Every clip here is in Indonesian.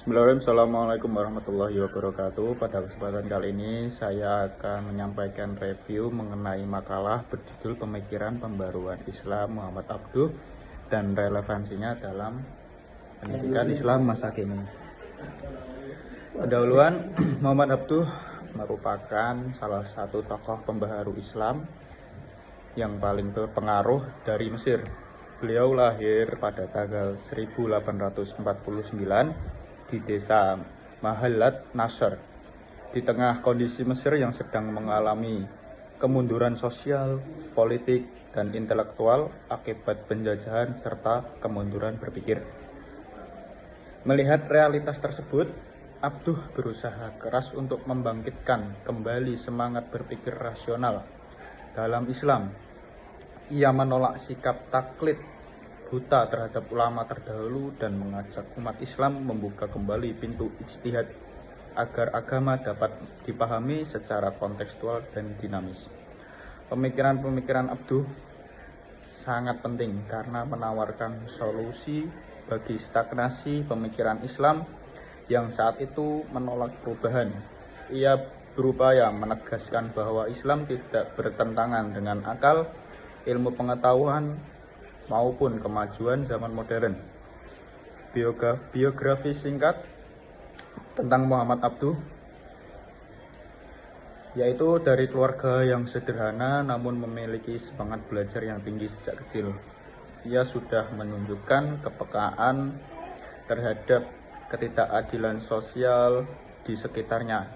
Bismillahirrahmanirrahim. Assalamualaikum warahmatullahi wabarakatuh. Pada kesempatan kali ini saya akan menyampaikan review mengenai makalah berjudul Pemikiran Pembaruan Islam Muhammad Abduh dan relevansinya dalam pendidikan Islam masa kini. Pendahuluan, Muhammad Abduh merupakan salah satu tokoh pembaharu Islam yang paling berpengaruh dari Mesir. Beliau lahir pada tanggal 1849 di desa Mahallat Nasr, di tengah kondisi Mesir yang sedang mengalami kemunduran sosial, politik, dan intelektual akibat penjajahan serta kemunduran berpikir. Melihat realitas tersebut, Abduh berusaha keras untuk membangkitkan kembali semangat berpikir rasional dalam Islam. Ia menolak sikap taklid buta terhadap ulama terdahulu dan mengajak umat Islam membuka kembali pintu ijtihad agar agama dapat dipahami secara kontekstual dan dinamis. Pemikiran-pemikiran Abduh sangat penting karena menawarkan solusi bagi stagnasi pemikiran Islam yang saat itu menolak perubahan. Ia berupaya menegaskan bahwa Islam tidak bertentangan dengan akal, ilmu pengetahuan, maupun kemajuan zaman modern. Biografi singkat tentang Muhammad Abduh, yaitu dari keluarga yang sederhana namun memiliki semangat belajar yang tinggi sejak kecil. Ia sudah menunjukkan kepekaan terhadap ketidakadilan sosial di sekitarnya.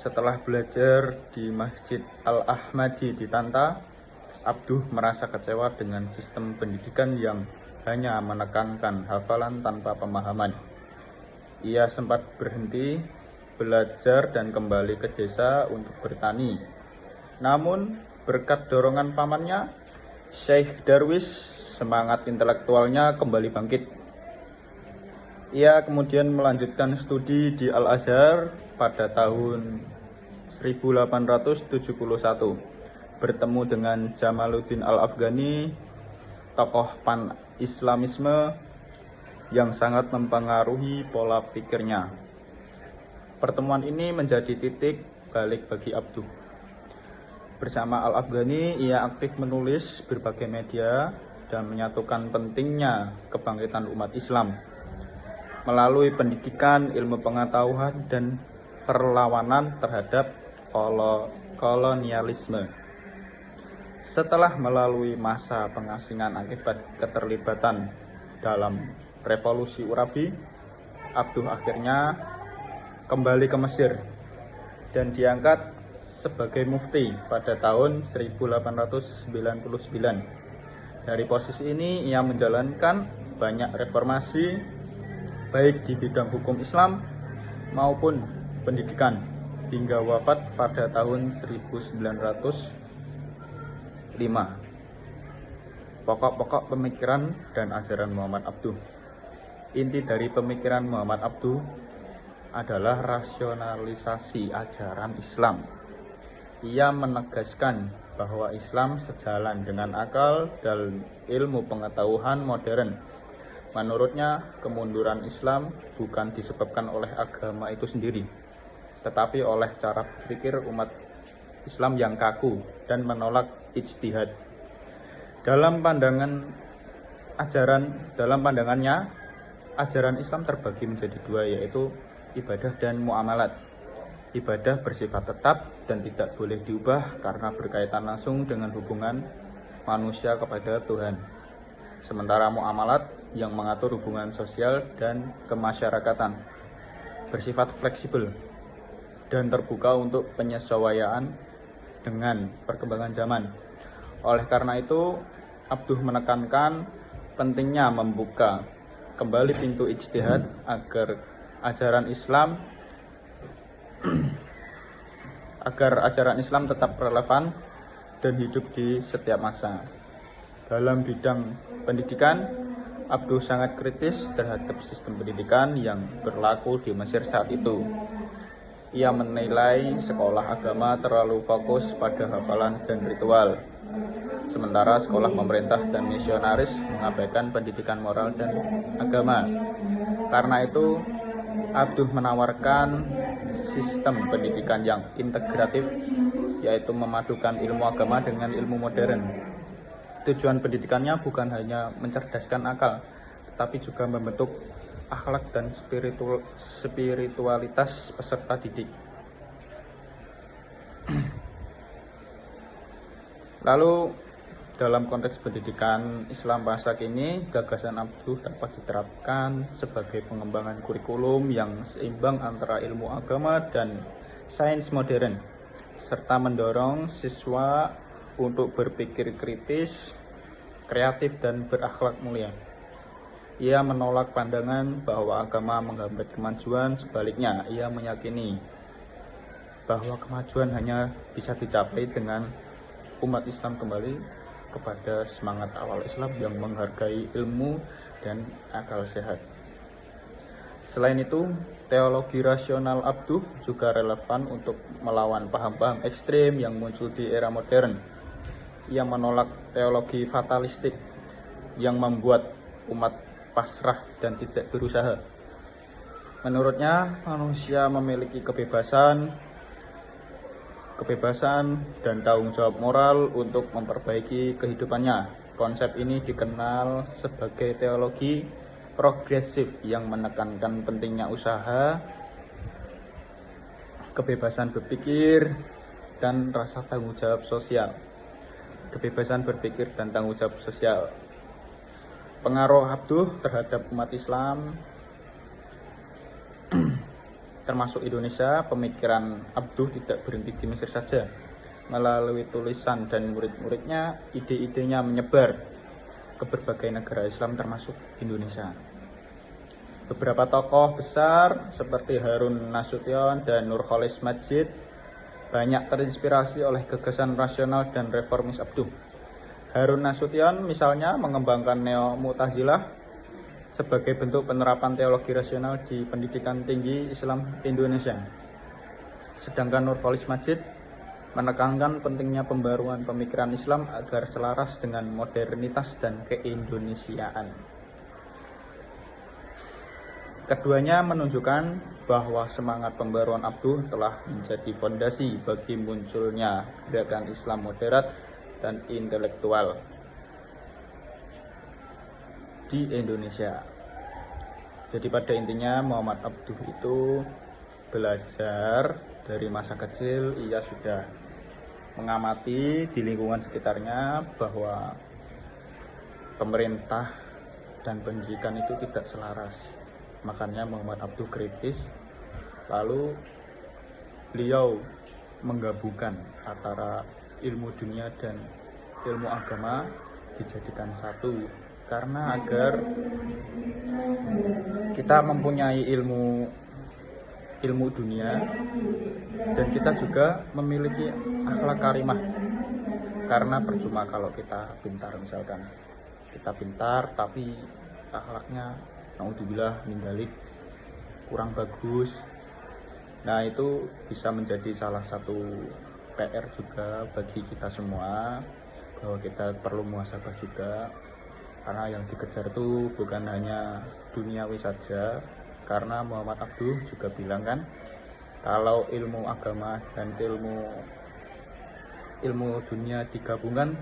Setelah belajar di Masjid Al-Ahmadi di Tanta, Abduh merasa kecewa dengan sistem pendidikan yang hanya menekankan hafalan tanpa pemahaman. Ia sempat berhenti belajar dan kembali ke desa untuk bertani. Namun, berkat dorongan pamannya, Syekh Darwis, semangat intelektualnya kembali bangkit. Ia kemudian melanjutkan studi di Al-Azhar pada tahun 1871. Bertemu dengan Jamaluddin Al-Afghani, tokoh pan-Islamisme yang sangat mempengaruhi pola pikirnya. Pertemuan ini menjadi titik balik bagi Abduh. Bersama Al-Afghani, ia aktif menulis berbagai media dan menyatukan pentingnya kebangkitan umat Islam melalui pendidikan, ilmu pengetahuan, dan perlawanan terhadap kolonialisme. Setelah melalui masa pengasingan akibat keterlibatan dalam revolusi Urabi, Abduh akhirnya kembali ke Mesir dan diangkat sebagai mufti pada tahun 1899. Dari posisi ini ia menjalankan banyak reformasi baik di bidang hukum Islam maupun pendidikan hingga wafat pada tahun 1905. Pokok-pokok pemikiran dan ajaran Muhammad Abduh. Inti dari pemikiran Muhammad Abduh adalah rasionalisasi ajaran Islam. Ia menegaskan bahwa Islam sejalan dengan akal dan ilmu pengetahuan modern. Menurutnya, kemunduran Islam bukan disebabkan oleh agama itu sendiri, tetapi oleh cara berpikir umat Islam yang kaku dan menolak ijtihad. Dalam pandangannya, ajaran Islam terbagi menjadi dua, yaitu ibadah dan muamalat. Ibadah bersifat tetap dan tidak boleh diubah karena berkaitan langsung dengan hubungan manusia kepada Tuhan. Sementara muamalat yang mengatur hubungan sosial dan kemasyarakatan bersifat fleksibel dan terbuka untuk penyesuaian dengan perkembangan zaman. Oleh karena itu, Abduh menekankan pentingnya membuka kembali pintu ijtihad agar ajaran Islam tetap relevan dan hidup di setiap masa. Dalam bidang pendidikan, Abduh sangat kritis terhadap sistem pendidikan yang berlaku di Mesir saat itu. Ia menilai sekolah agama terlalu fokus pada hafalan dan ritual, sementara sekolah pemerintah dan misionaris mengabaikan pendidikan moral dan agama. Karena itu Abduh menawarkan sistem pendidikan yang integratif, yaitu memadukan ilmu agama dengan ilmu modern. Tujuan pendidikannya bukan hanya mencerdaskan akal, tetapi juga membentuk akhlak dan spiritualitas peserta didik. Lalu dalam konteks pendidikan Islam masa kini, gagasan Abduh dapat diterapkan sebagai pengembangan kurikulum yang seimbang antara ilmu agama dan sains modern, serta mendorong siswa untuk berpikir kritis, kreatif, dan berakhlak mulia. Ia menolak pandangan bahwa agama menghambat kemajuan, sebaliknya ia meyakini bahwa kemajuan hanya bisa dicapai dengan umat Islam kembali kepada semangat awal Islam yang menghargai ilmu dan akal sehat. Selain itu, teologi rasional Abduh juga relevan untuk melawan paham-paham ekstrem yang muncul di era modern. Ia menolak teologi fatalistik yang membuat umat pasrah dan tidak berusaha. Menurutnya, manusia memiliki kebebasan dan tanggung jawab moral untuk memperbaiki kehidupannya. Konsep ini dikenal sebagai teologi progresif yang menekankan pentingnya usaha, kebebasan berpikir, dan rasa tanggung jawab sosial. Kebebasan berpikir dan tanggung jawab sosial. Pengaruh Abduh terhadap umat Islam termasuk Indonesia. Pemikiran Abduh tidak berhenti di Mesir saja. Melalui tulisan dan murid-muridnya, ide-idenya menyebar ke berbagai negara Islam termasuk Indonesia. Beberapa tokoh besar seperti Harun Nasution dan Nurcholish Madjid banyak terinspirasi oleh gagasan rasional dan reformis Abduh. Harun Nasution misalnya mengembangkan Neo-Mu'tazilah sebagai bentuk penerapan teologi rasional di pendidikan tinggi Islam Indonesia. Sedangkan Nurcholish Madjid menekankan pentingnya pembaruan pemikiran Islam agar selaras dengan modernitas dan keindonesiaan. Keduanya menunjukkan bahwa semangat pembaruan Abduh telah menjadi fondasi bagi munculnya gerakan Islam moderat dan intelektual di Indonesia. Jadi pada intinya Muhammad Abduh itu belajar dari masa kecil. Ia sudah mengamati di lingkungan sekitarnya bahwa pemerintah dan pendidikan itu tidak selaras. Makanya Muhammad Abduh kritis, lalu beliau menggabungkan antara ilmu dunia dan ilmu agama dijadikan satu, karena agar kita mempunyai ilmu dunia dan kita juga memiliki akhlak karimah. Karena percuma kalau kita pintar, misalkan kita pintar tapi akhlaknya naudzubillah min dzalik kurang bagus. Nah, itu bisa menjadi salah satu PR juga bagi kita semua, bahwa kita perlu muhasabah juga, karena yang dikejar itu bukan hanya duniawi saja. Karena Muhammad Abduh juga bilang kan, kalau ilmu agama dan ilmu dunia digabungkan